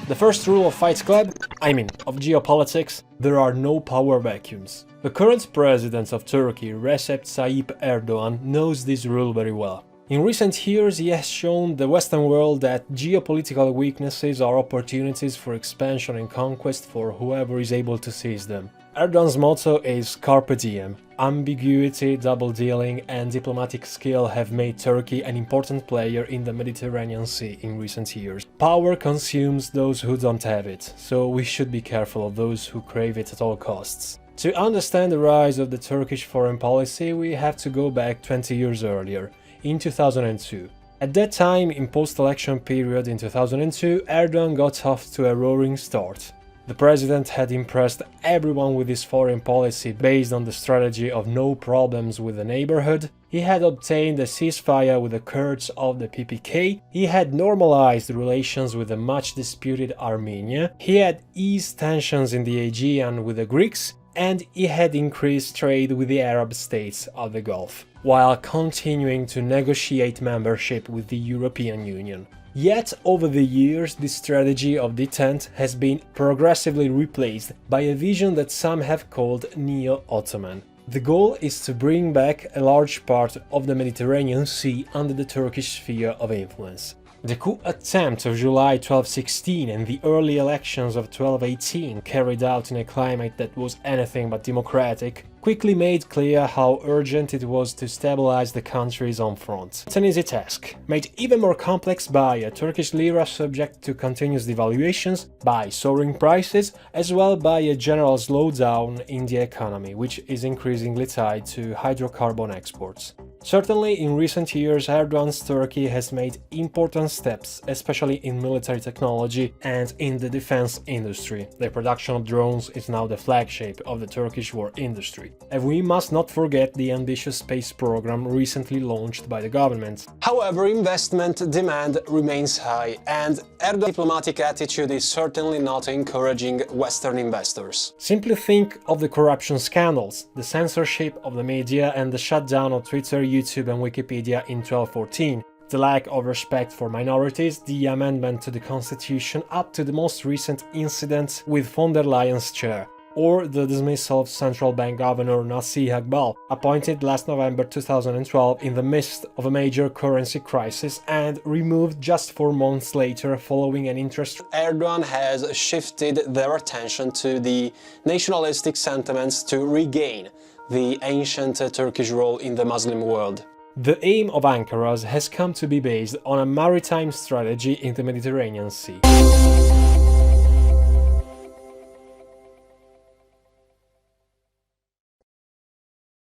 The first rule of Fight Club, of geopolitics, there are no power vacuums. The current president of Turkey, Recep Tayyip Erdogan, knows this rule very well. In recent years, he has shown the Western world that geopolitical weaknesses are opportunities for expansion and conquest for whoever is able to seize them. Erdogan's motto is Carpe Diem. Ambiguity, double-dealing and diplomatic skill have made Turkey an important player in the Mediterranean Sea in recent years. Power consumes those who don't have it, so we should be careful of those who crave it at all costs. To understand the rise of the Turkish foreign policy, we have to go back 20 years earlier, in 2002. At that time, in post-election period in 2002, Erdogan got off to a roaring start. The president had impressed everyone with his foreign policy based on the strategy of no problems with the neighborhood. He had obtained a ceasefire with the Kurds of the PPK. He had normalized relations with the much disputed Armenia. He had eased tensions in the Aegean with the Greeks. And he had increased trade with the Arab states of the Gulf, while continuing to negotiate membership with the European Union. Yet, over the years, this strategy of detente has been progressively replaced by a vision that some have called Neo-Ottoman. The goal is to bring back a large part of the Mediterranean Sea under the Turkish sphere of influence. The coup attempt of July 1216 and the early elections of 1218, carried out in a climate that was anything but democratic, quickly made clear how urgent it was to stabilize the country's own front. It's an easy task, made even more complex by a Turkish lira subject to continuous devaluations, by soaring prices, as well by a general slowdown in the economy, which is increasingly tied to hydrocarbon exports. Certainly, in recent years, Erdogan's Turkey has made important steps, especially in military technology and in the defense industry. The production of drones is now the flagship of the Turkish war industry. And we must not forget the ambitious space program recently launched by the government. However, investment demand remains high, and Erdogan's diplomatic attitude is certainly not encouraging Western investors. Simply think of the corruption scandals, the censorship of the media and the shutdown of Twitter, YouTube and Wikipedia in 1214. The lack of respect for minorities, the amendment to the constitution up to the most recent incident with von der Leyen's chair, or the dismissal of central bank governor Nasih Iqbal, appointed last November 2012 in the midst of a major currency crisis and removed just 4 months later following an interest. Erdogan has shifted their attention to the nationalistic sentiments to regain the ancient Turkish role in the Muslim world. The aim of Ankara has come to be based on a maritime strategy in the Mediterranean Sea.